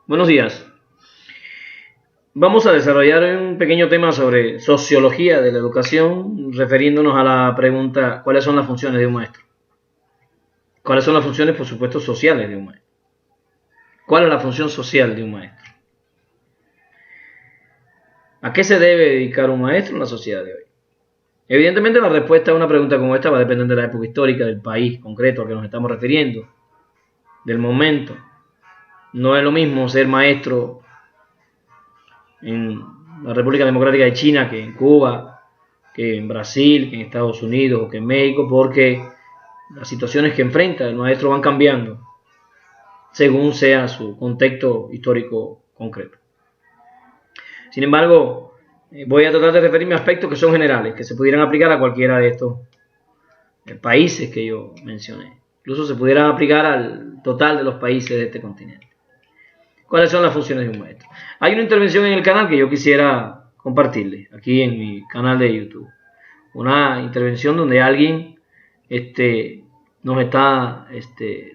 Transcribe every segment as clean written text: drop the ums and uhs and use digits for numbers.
Buenos días. Vamos a desarrollar un pequeño tema sobre sociología de la educación, refiriéndonos a la pregunta: ¿cuáles son las funciones de un maestro? ¿Cuáles son las funciones, por supuesto, sociales de un maestro? ¿Cuál es la función social de un maestro? ¿A qué se debe dedicar un maestro en la sociedad de hoy? Evidentemente, la respuesta a una pregunta como esta va a depender de la época histórica, del país concreto al que nos estamos refiriendo, del momento. No es lo mismo ser maestro en la República Democrática de China que en Cuba, que en Brasil, que en Estados Unidos o que en México, porque las situaciones que enfrenta el maestro van cambiando según sea su contexto histórico concreto. Sin embargo, voy a tratar de referirme a aspectos que son generales, que se pudieran aplicar a cualquiera de estos países que yo mencioné. Incluso se pudieran aplicar al total de los países de este continente. ¿Cuáles son las funciones de un maestro? Hay una intervención en el canal que yo quisiera compartirles, aquí en mi canal de YouTube. Una intervención donde alguien nos está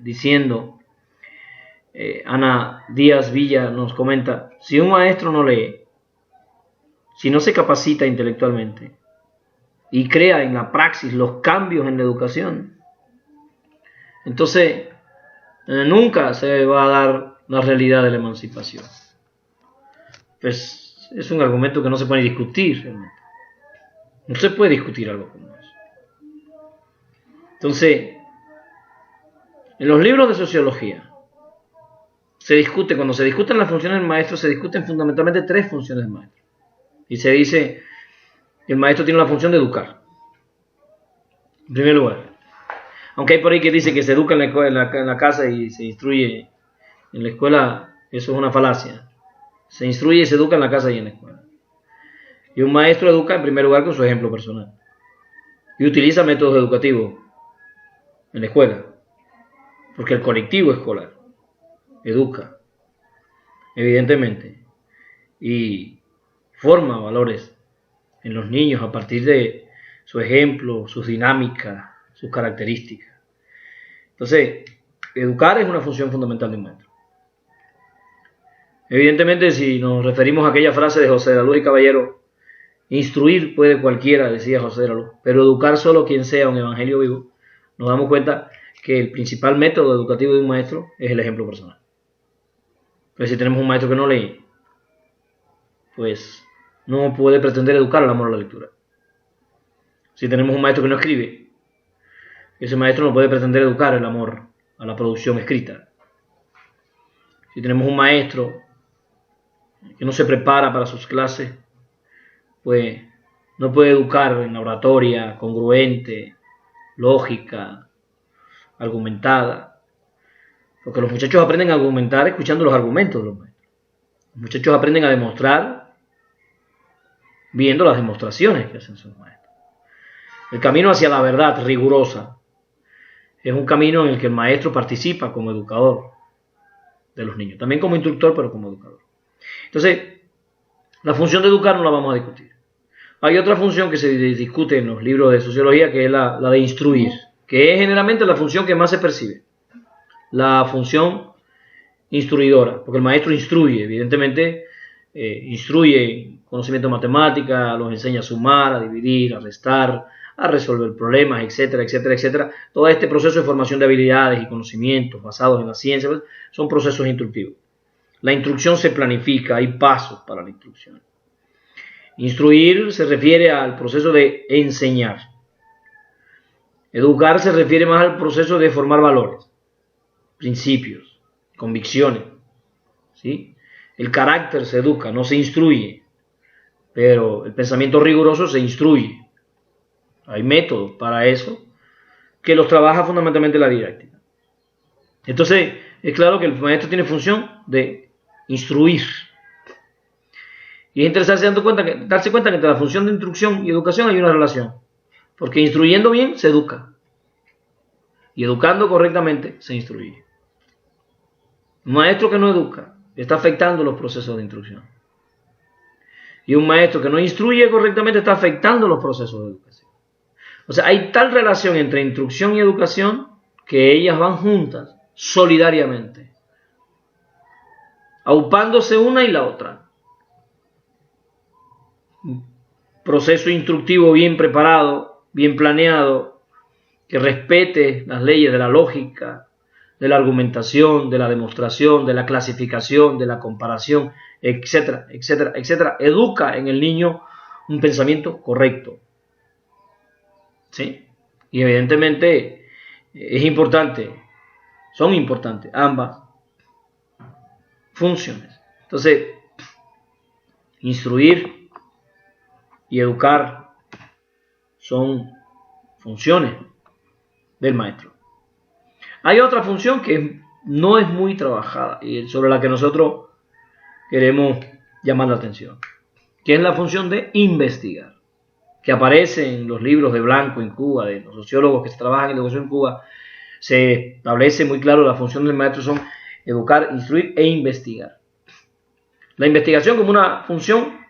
diciendo, Ana Díaz Villa nos comenta: si un maestro no lee, si no se capacita intelectualmente y crea en la praxis los cambios en la educación, entonces nunca se va a dar la realidad de la emancipación. Pues es un argumento que no se puede discutir realmente. No se puede discutir algo como eso. Entonces, en los libros de sociología cuando se discuten las funciones del maestro, se discuten fundamentalmente tres funciones del maestro. Y se dice que el maestro tiene la función de educar, en primer lugar. Aunque hay por ahí que dice que se educa en la casa y se instruye en la escuela, eso es una falacia. Se instruye y se educa en la casa y en la escuela. Y un maestro educa en primer lugar con su ejemplo personal. Y utiliza métodos educativos en la escuela. Porque el colectivo escolar educa, evidentemente, y forma valores en los niños a partir de su ejemplo, sus dinámicas, sus características. Entonces, educar es una función fundamental de un maestro. Evidentemente, si nos referimos a aquella frase de José de la Luz y Caballero: instruir puede cualquiera, decía José de la Luz, pero educar solo quien sea un evangelio vivo, nos damos cuenta que el principal método educativo de un maestro es el ejemplo personal. Pero si tenemos un maestro que no lee, pues no puede pretender educar al amor a la lectura. Si tenemos un maestro que no escribe, ese maestro no puede pretender educar el amor a la producción escrita. Si tenemos un maestro que no se prepara para sus clases, pues no puede educar en la oratoria congruente, lógica, argumentada. Porque los muchachos aprenden a argumentar escuchando los argumentos de los maestros. Los muchachos aprenden a demostrar viendo las demostraciones que hacen sus maestros. El camino hacia la verdad rigurosa es un camino en el que el maestro participa como educador de los niños. También como instructor, pero como educador. Entonces, la función de educar no la vamos a discutir. Hay otra función que se discute en los libros de sociología, que es la de instruir, que es generalmente la función que más se percibe. La función instruidora, porque el maestro instruye, evidentemente, instruye conocimiento de matemática, los enseña a sumar, a dividir, a restar, a resolver problemas, etcétera, etcétera, etcétera. Todo este proceso de formación de habilidades y conocimientos basados en la ciencia, pues, son procesos instructivos. La instrucción se planifica, hay pasos para la instrucción. Instruir se refiere al proceso de enseñar. Educar se refiere más al proceso de formar valores, principios, convicciones, ¿sí? El carácter se educa, no se instruye, pero el pensamiento riguroso se instruye. Hay métodos para eso que los trabaja fundamentalmente la didáctica. Entonces, es claro que el maestro tiene función de instruir. Y es interesante darse cuenta que entre la función de instrucción y educación hay una relación. Porque instruyendo bien se educa. Y educando correctamente se instruye. Un maestro que no educa está afectando los procesos de instrucción. Y un maestro que no instruye correctamente está afectando los procesos de educación. O sea, hay tal relación entre instrucción y educación que ellas van juntas solidariamente. aupándose una y la otra. Un proceso instructivo bien preparado, bien planeado, que respete las leyes de la lógica, de la argumentación, de la demostración, de la clasificación, de la comparación, etcétera, etcétera, etcétera. Educa en el niño un pensamiento correcto. ¿Sí? Y evidentemente son importantes ambas funciones. Entonces, instruir y educar son funciones del maestro. Hay otra función que no es muy trabajada y sobre la que nosotros queremos llamar la atención, que es la función de investigar, que aparece en los libros de Blanco en Cuba, de los sociólogos que trabajan en educación en Cuba. Se establece muy claro la función del maestro son educar, instruir e investigar. La investigación como una función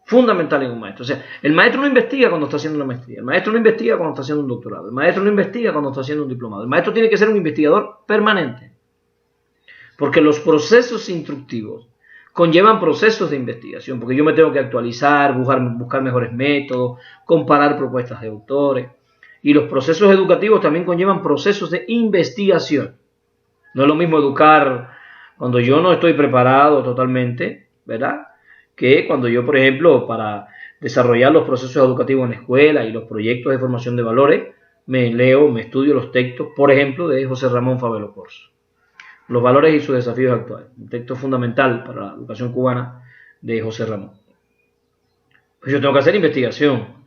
fundamental en un maestro. O sea, el maestro no investiga cuando está haciendo una maestría, el maestro no investiga cuando está haciendo un doctorado, el maestro no investiga cuando está haciendo un diplomado. El maestro tiene que ser un investigador permanente, porque los procesos instructivos conllevan procesos de investigación, porque yo me tengo que actualizar, buscar mejores métodos, comparar propuestas de autores, y los procesos educativos también conllevan procesos de investigación. No es lo mismo educar cuando yo no estoy preparado totalmente, ¿verdad?, que cuando yo, por ejemplo, para desarrollar los procesos educativos en la escuela y los proyectos de formación de valores, me estudio los textos, por ejemplo, de José Ramón Fabelo Corso, Los valores y sus desafíos actuales, un texto fundamental para la educación cubana de José Ramón. Pues yo tengo que hacer investigación,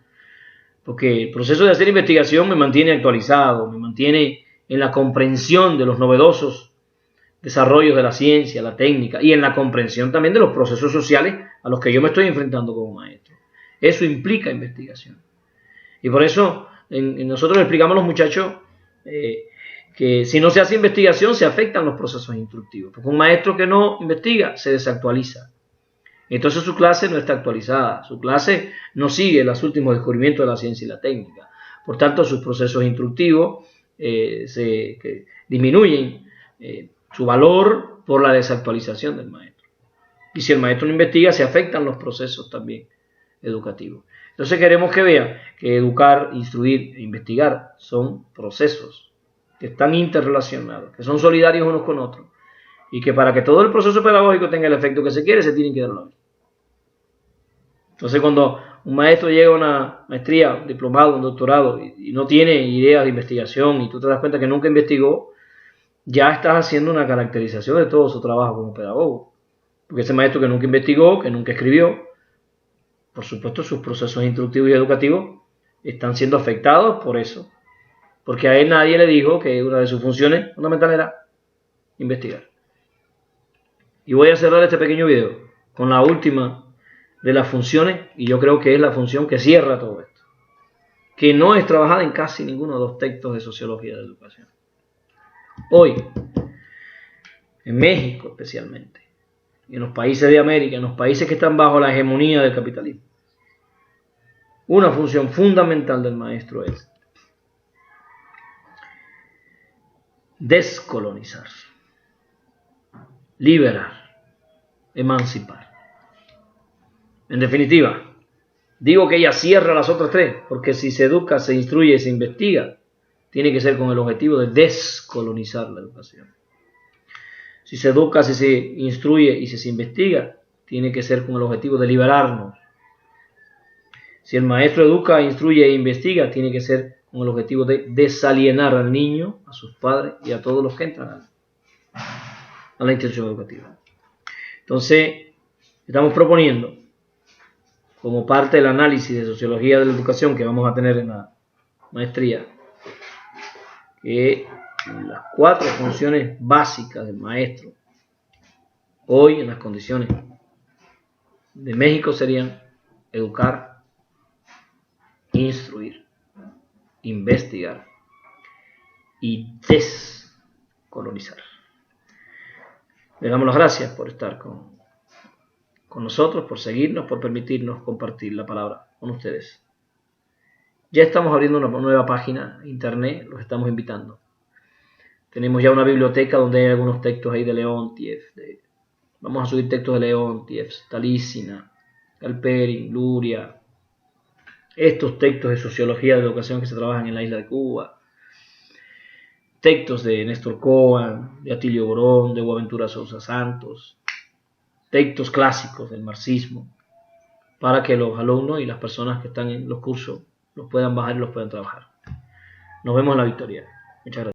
porque el proceso de hacer investigación me mantiene actualizado, me mantiene en la comprensión de los novedosos desarrollos de la ciencia, la técnica, y en la comprensión también de los procesos sociales a los que yo me estoy enfrentando como maestro. Eso implica investigación. Y por eso nosotros le explicamos a los muchachos que si no se hace investigación se afectan los procesos instructivos. Porque un maestro que no investiga se desactualiza. Entonces su clase no está actualizada, su clase no sigue los últimos descubrimientos de la ciencia y la técnica. Por tanto, sus procesos instructivos disminuyen su valor por la desactualización del maestro. Y si el maestro no investiga, se afectan los procesos también educativos. Entonces queremos que vean que educar, instruir e investigar son procesos que están interrelacionados, que son solidarios unos con otros, y que para que todo el proceso pedagógico tenga el efecto que se quiere, se tienen que dar la vida. Entonces cuando un maestro llega a una maestría, un diplomado, un doctorado, y no tiene ideas de investigación, y tú te das cuenta que nunca investigó, ya estás haciendo una caracterización de todo su trabajo como pedagogo. Porque ese maestro que nunca investigó, que nunca escribió, por supuesto sus procesos instructivos y educativos están siendo afectados por eso. Porque a él nadie le dijo que una de sus funciones fundamentales era investigar. Y voy a cerrar este pequeño video con la última de las funciones, y yo creo que es la función que cierra todo esto, que no es trabajada en casi ninguno de los textos de sociología de la educación. Hoy, en México especialmente, en los países de América, en los países que están bajo la hegemonía del capitalismo, una función fundamental del maestro es descolonizar, liberar, emancipar. En definitiva, digo que ella cierra las otras tres, porque si se educa, se instruye, se investiga, tiene que ser con el objetivo de descolonizar la educación. Si se educa, si se instruye y si se investiga, tiene que ser con el objetivo de liberarnos. Si el maestro educa, instruye e investiga, tiene que ser con el objetivo de desalienar al niño, a sus padres y a todos los que entran a la institución educativa. Entonces, estamos proponiendo, como parte del análisis de sociología de la educación que vamos a tener en la maestría, que las 4 funciones básicas del maestro hoy en las condiciones de México serían educar, instruir, investigar y descolonizar. Le damos las gracias por estar con nosotros, por seguirnos, por permitirnos compartir la palabra con ustedes. Ya estamos abriendo una nueva página internet, los estamos invitando. Tenemos ya una biblioteca donde hay algunos textos ahí de Leontiev, de Vamos a subir textos de Leontief, Talícina, Galperin, Luria, estos textos de sociología de educación que se trabajan en la isla de Cuba, textos de Néstor Coan, de Atilio Borón, de Boaventura Sousa Santos, textos clásicos del marxismo, para que los alumnos y las personas que están en los cursos los puedan bajar y los puedan trabajar. Nos vemos en la victoria. Muchas gracias.